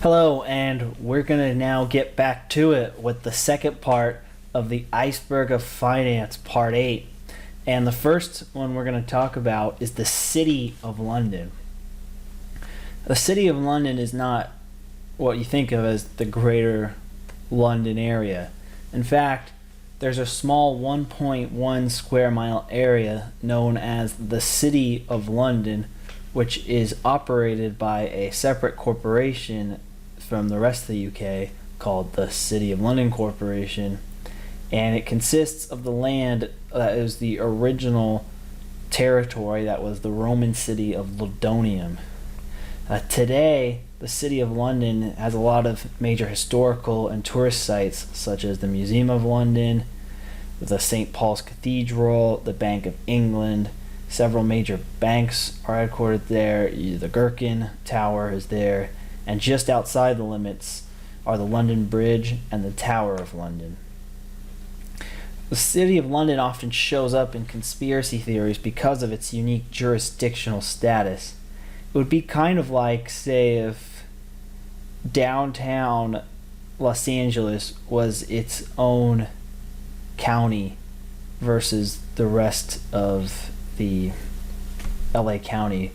Hello, and we're going to now get back to it with the second part of the Iceberg of Finance, Part 8. And the first one we're going to talk about is the City of London. The City of London is not what you think of as the greater London area. In fact, there's a small 1.1 square mile area known as the City of London, which is operated by a separate corporation from the rest of the UK called the City of London Corporation, and it consists of the land that is the original territory that was the Roman city of Londonium. Today, the City of London has a lot of major historical and tourist sites such as the Museum of London, the St. Paul's Cathedral, the Bank of England. Several major banks are headquartered there. The Gherkin Tower is there, and just outside the limits are the London Bridge and the Tower of London. The City of London often shows up in conspiracy theories because of its unique jurisdictional status. It would be kind of like, say, if downtown Los Angeles was its own county versus the rest of the LA County,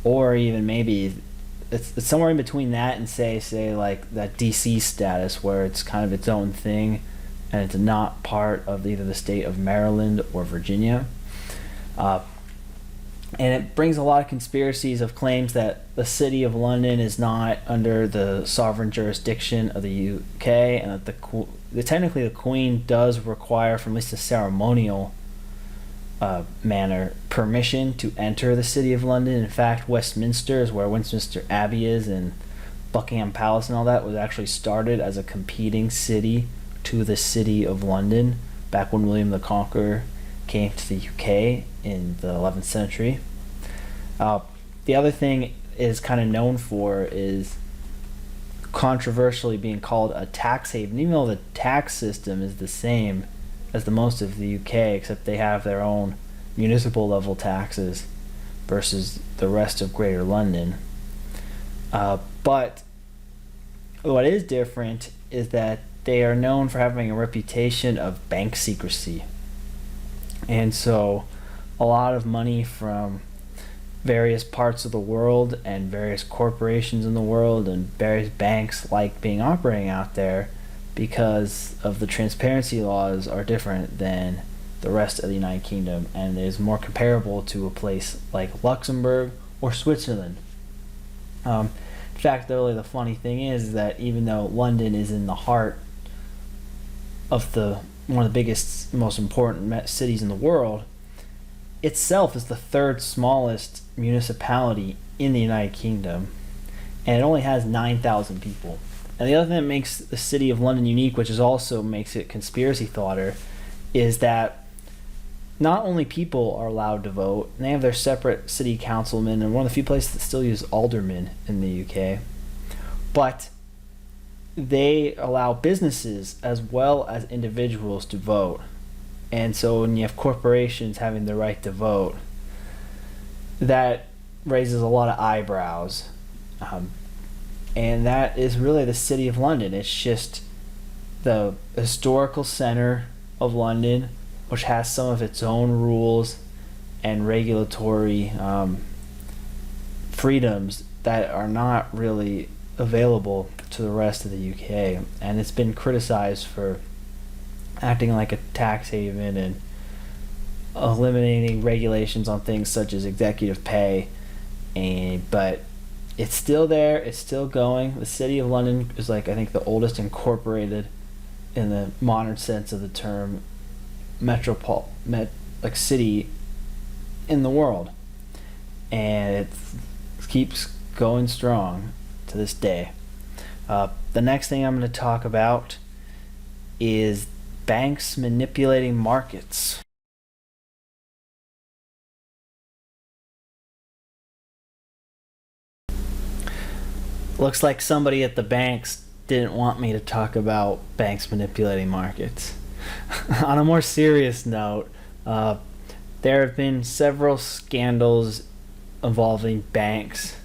or even maybe it's somewhere in between that and say like that DC status where it's kind of its own thing and it's not part of either the state of Maryland or Virginia. And it brings a lot of conspiracies of claims that the City of London is not under the sovereign jurisdiction of the UK, and that technically the Queen does require, from at least a ceremonial manner, permission to enter the City of London. In fact, Westminster is where Westminster Abbey is, and Buckingham Palace and all that was actually started as a competing city to the City of London back when William the Conqueror came to the UK in the 11th century. The other thing is kind of known for is controversially being called a tax haven, even though the tax system is the same as the most of the UK, except they have their own municipal level taxes versus the rest of Greater London. But what is different is that they are known for having a reputation of bank secrecy. And so a lot of money from various parts of the world and various corporations in the world and various banks like being operating out there because of the transparency laws are different than the rest of the United Kingdom, and is more comparable to a place like Luxembourg or Switzerland. In fact, really the funny thing is that even though London is in the heart of one of the biggest, most important cities in the world, itself is the third smallest municipality in the United Kingdom, and it only has 9,000 people. And the other thing that makes the City of London unique, which is also makes it conspiracy thoughter, is that not only people are allowed to vote, and they have their separate city councilmen, and one of the few places that still use aldermen in the UK, but they allow businesses as well as individuals to vote. And so when you have corporations having the right to vote, that raises a lot of eyebrows. And that is really the City of London. It's just the historical center of London, which has some of its own rules and regulatory freedoms that are not really available to the rest of the UK. And it's been criticized for acting like a tax haven and eliminating regulations on things such as executive pay, but it's still there, it's still going. The City of London is I think the oldest incorporated, in the modern sense of the term, city in the world, and it keeps going strong to this day. The next thing I'm going to talk about is banks manipulating markets. Looks like somebody at the banks didn't want me to talk about banks manipulating markets. On a more serious note, there have been several scandals involving banks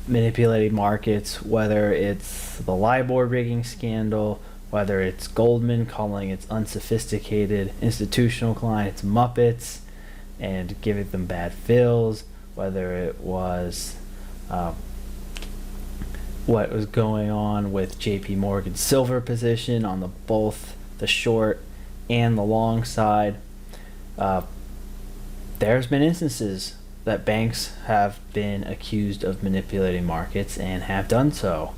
manipulating markets, whether it's the LIBOR rigging scandal, whether it's Goldman calling its unsophisticated institutional clients Muppets and giving them bad fills, whether it was what was going on with JP Morgan's silver position on both the short and the long side. There's been instances that banks have been accused of manipulating markets and have done so.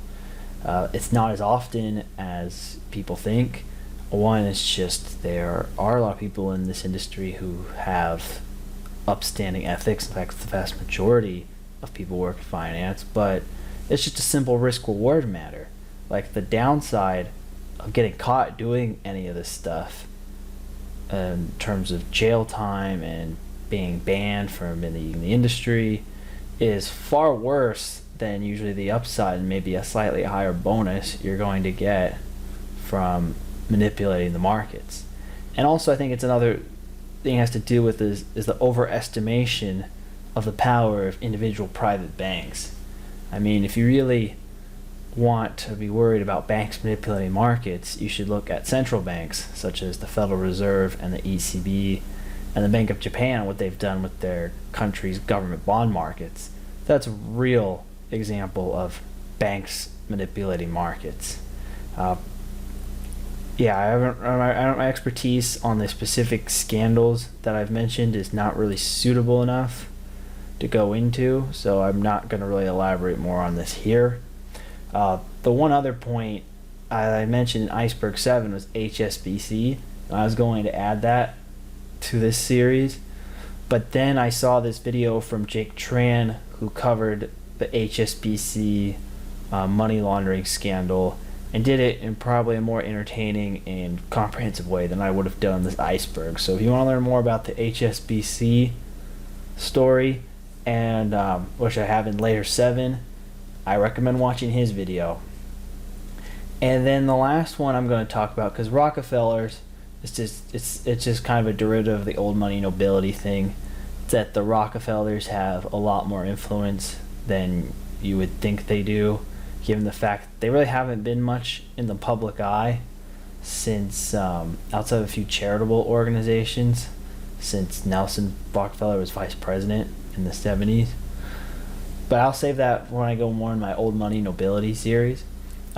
It's not as often as people think. One, it's just there are a lot of people in this industry who have upstanding ethics. In fact, the vast majority of people work in finance, but it's just a simple risk-reward matter. Like, the downside of getting caught doing any of this stuff in terms of jail time and being banned from in the industry is far worse than usually the upside and maybe a slightly higher bonus you're going to get from manipulating the markets. And also, I think it's another thing it has to do with is the overestimation of the power of individual private banks. I mean, if you really want to be worried about banks manipulating markets, you should look at central banks such as the Federal Reserve and the ECB and the Bank of Japan, what they've done with their country's government bond markets. That's a real example of banks manipulating markets. My expertise on the specific scandals that I've mentioned is not really suitable enough to go into, so I'm not going to really elaborate more on this here. The one other point I mentioned in Iceberg 7 was HSBC. I was going to add that to this series, but then I saw this video from Jake Tran, who covered the HSBC money laundering scandal and did it in probably a more entertaining and comprehensive way than I would have done this Iceberg. So if you want to learn more about the HSBC story, and which I have in Layer 7, I recommend watching his video. And then the last one I'm going to talk about, because Rockefellers, it's just kind of a derivative of the old money nobility thing. It's that the Rockefellers have a lot more influence than you would think they do, given the fact that they really haven't been much in the public eye since, outside of a few charitable organizations, since Nelson Rockefeller was vice president in the 70s. But I'll save that when I go more in my old money nobility series.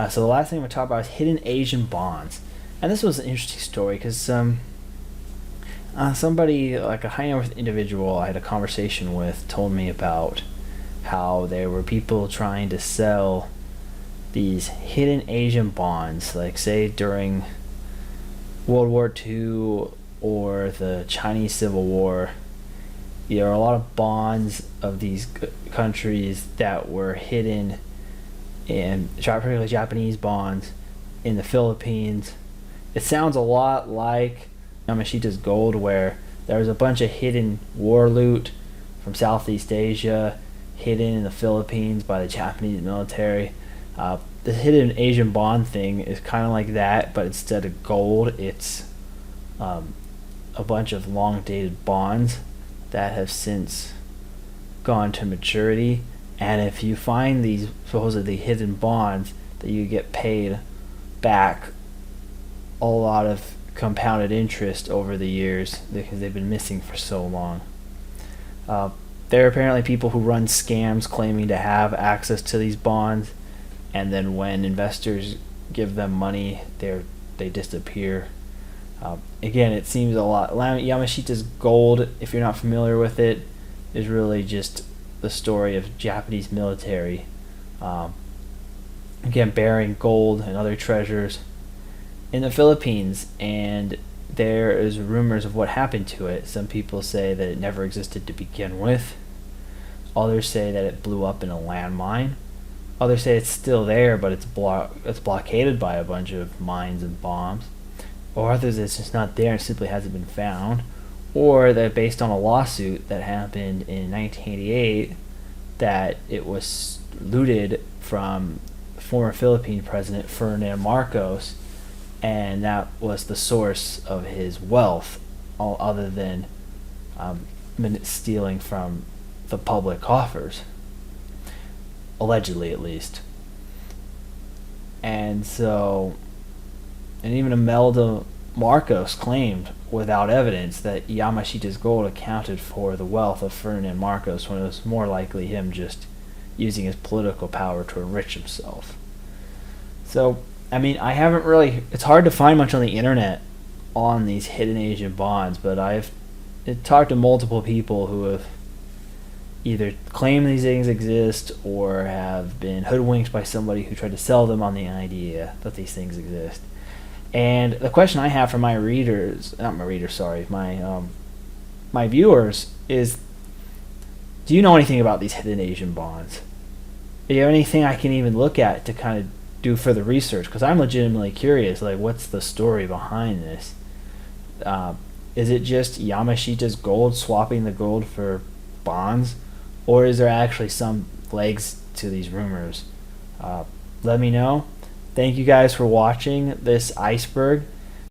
So the last thing I'm going to talk about is hidden Asian bonds. And this was an interesting story because somebody, like a high net worth individual I had a conversation with, told me about how there were people trying to sell these hidden Asian bonds, like say during World War II or the Chinese Civil War. There are a lot of bonds of these countries that were hidden, and particularly Japanese bonds, in the Philippines. It sounds a lot like Yamashita's gold, where there was a bunch of hidden war loot from Southeast Asia hidden in the Philippines by the Japanese military. The hidden Asian bond thing is kind of like that, but instead of gold, it's a bunch of long-dated bonds that have since gone to maturity. And if you find these supposedly hidden bonds, that you get paid back a lot of compounded interest over the years because they've been missing for so long. There are apparently people who run scams claiming to have access to these bonds, and then when investors give them money, they disappear. Again, it seems a lot. Yamashita's gold, if you're not familiar with it, is really just the story of Japanese military, again, bearing gold and other treasures in the Philippines, and there is rumors of what happened to it. Some people say that it never existed to begin with. Others say that it blew up in a landmine. Others say it's still there, but it's blockaded by a bunch of mines and bombs. Or others, it's just not there and simply hasn't been found. Or that based on a lawsuit that happened in 1988, that it was looted from former Philippine President Ferdinand Marcos, and that was the source of his wealth, all other than stealing from the public coffers. allegedly at least. And so, and even Imelda Marcos claimed without evidence that Yamashita's gold accounted for the wealth of Ferdinand Marcos, when it was more likely him just using his political power to enrich himself. So, I mean, I haven't really, it's hard to find much on the internet on these hidden Asian bonds, but I've talked to multiple people who have either claimed these things exist or have been hoodwinked by somebody who tried to sell them on the idea that these things exist. And the question I have for my readers, not my readers, sorry, my viewers is, do you know anything about these hidden Asian bonds? Do you have anything I can even look at to kind of do further research? Because I'm legitimately curious, like, what's the story behind this? Is it just Yamashita's gold swapping the gold for bonds? Or is there actually some legs to these rumors? Let me know. Thank you guys for watching this Iceberg.